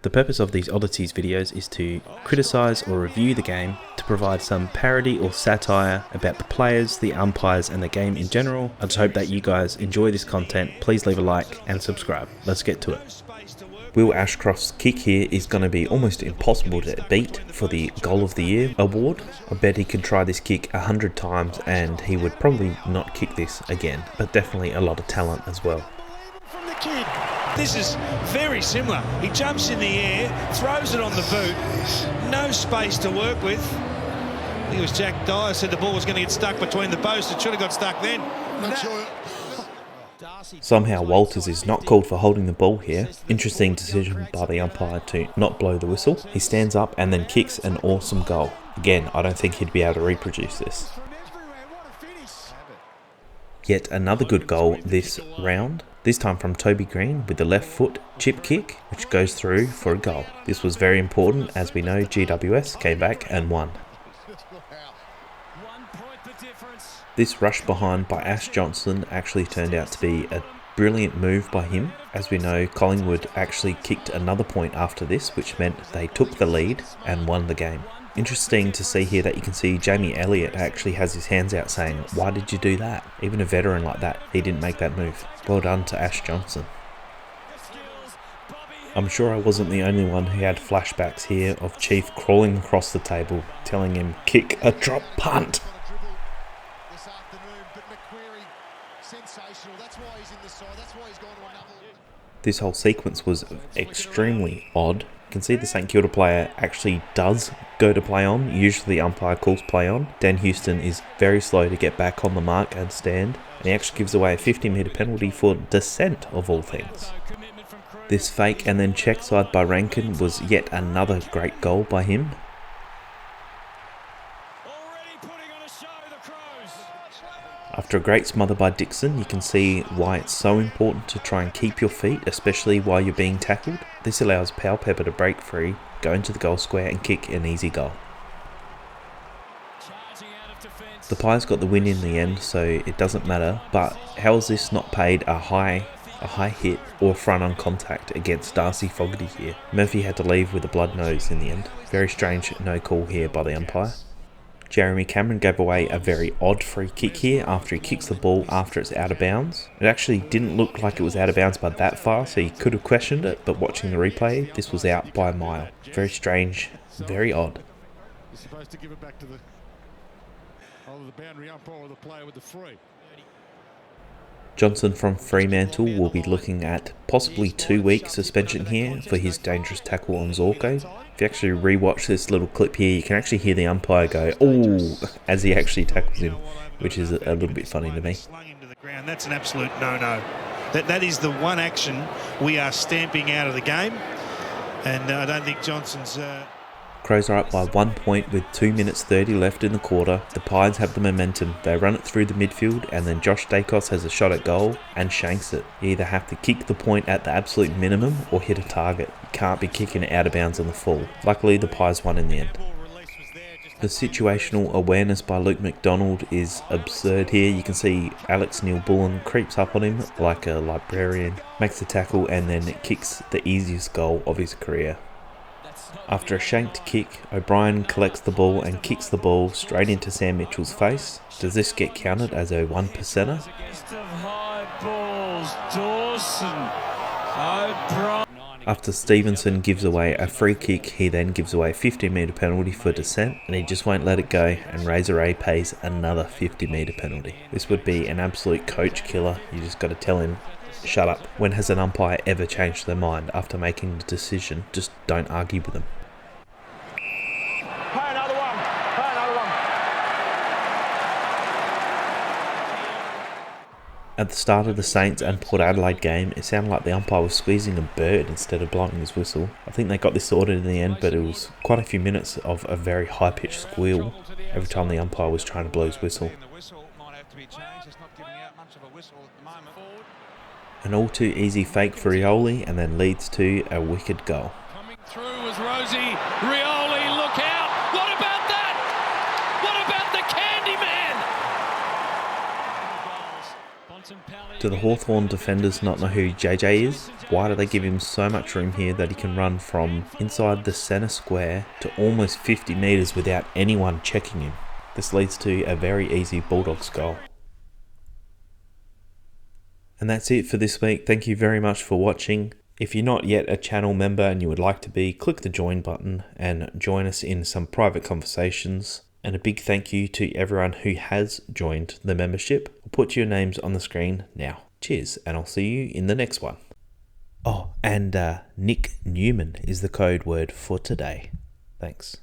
The purpose of these Oddities videos is to criticise or review the game, to provide some parody or satire about the players, the umpires and the game in general. I just hope that you guys enjoy this content. Please leave a like and subscribe. Let's get to it. Will Ashcroft's kick here is going to be almost impossible to beat for the Goal of the Year award. I bet he could try this kick 100 times and he would probably not kick this again, but definitely a lot of talent as well. From the kid. This is very similar. He jumps in the air, throws it on the boot, no space to work with. I think it was Jack Dyer said the ball was going to get stuck between the posts. It should have got stuck then. Not sure. Somehow Walters is not called for holding the ball here. Interesting decision by the umpire to not blow the whistle. He stands up and then kicks an awesome goal. Again, I don't think he'd be able to reproduce this. Yet another good goal this round. This time from Toby Green with the left foot chip kick, which goes through for a goal. This was very important, as we know GWS came back and won. This rush behind by Ash Johnson actually turned out to be a brilliant move by him. As we know, Collingwood actually kicked another point after this, which meant they took the lead and won the game. Interesting to see here that you can see Jamie Elliott actually has his hands out saying, "Why did you do that?" Even a veteran like that, he didn't make that move. Well done to Ash Johnson. I'm sure I wasn't the only one who had flashbacks here of Chief crawling across the table, telling him, "Kick a drop punt." This whole sequence was extremely odd. You can see the St Kilda player actually does go to play on. Usually the umpire calls play on. Dan Houston is very slow to get back on the mark and stand. And he actually gives away a 50-metre penalty for dissent of all things. This fake and then check side by Rankin was yet another great goal by him. After a great smother by Dixon, you can see why it's so important to try and keep your feet, especially while you're being tackled. This allows Powell-Pepper to break free, go into the goal square and kick an easy goal. The Pies got the win in the end, so it doesn't matter, but how is this not paid a high hit or front on contact against Darcy Fogarty here? Murphy had to leave with a blood nose in the end. Very strange no call here by the umpire. Jeremy Cameron gave away a very odd free kick here after he kicks the ball after it's out of bounds. It actually didn't look like it was out of bounds by that far, so he could have questioned it, but watching the replay, this was out by a mile. Very strange, very odd. You're supposed to give it back to the boundary umpire or the player with the free. Johnson from Fremantle will be looking at possibly 2-week suspension here for his dangerous tackle on Zorko. If you actually rewatch this little clip here, you can actually hear the umpire go, "Ooh," as he actually tackles him, which is a little bit funny to me. That's an absolute no-no. That is the one action we are stamping out of the game, and I don't think Johnson's... Crows are up by 1 point with 2 minutes 30 left in the quarter. The Pies have the momentum. They run it through the midfield and then Josh Daicos has a shot at goal and shanks it. You either have to kick the point at the absolute minimum or hit a target. You can't be kicking it out of bounds on the full. Luckily the Pies won in the end. The situational awareness by Luke McDonald is absurd here. You can see Alex Neale-Bullen creeps up on him like a librarian, makes the tackle and then kicks the easiest goal of his career. After a shanked kick, O'Brien collects the ball and kicks the ball straight into Sam Mitchell's face. Does this get counted as a 1%er? After Stephenson gives away a free kick, he then gives away a 50-metre penalty for dissent, and he just won't let it go, and Razor A pays another 50-metre penalty. This would be an absolute coach killer. You just got to tell him, shut up. When has an umpire ever changed their mind after making the decision? Just don't argue with them. At the start of the Saints and Port Adelaide game, it sounded like the umpire was squeezing a bird instead of blowing his whistle. I think they got this sorted in the end, but it was quite a few minutes of a very high-pitched squeal every time the umpire was trying to blow his whistle. An all too easy fake for Rioli and then leads to a wicked goal. Coming through was Rosie. Rioli, look out! What about that? What about the Candyman? Do the Hawthorn defenders not know who JJ is? Why do they give him so much room here that he can run from inside the centre square to almost 50 metres without anyone checking him? This leads to a very easy Bulldogs goal. And that's it for this week. Thank you very much for watching. If you're not yet a channel member and you would like to be, click the join button and join us in some private conversations. And a big thank you to everyone who has joined the membership. I'll put your names on the screen now. Cheers, and I'll see you in the next one. Oh, and Nick Newman is the code word for today. Thanks.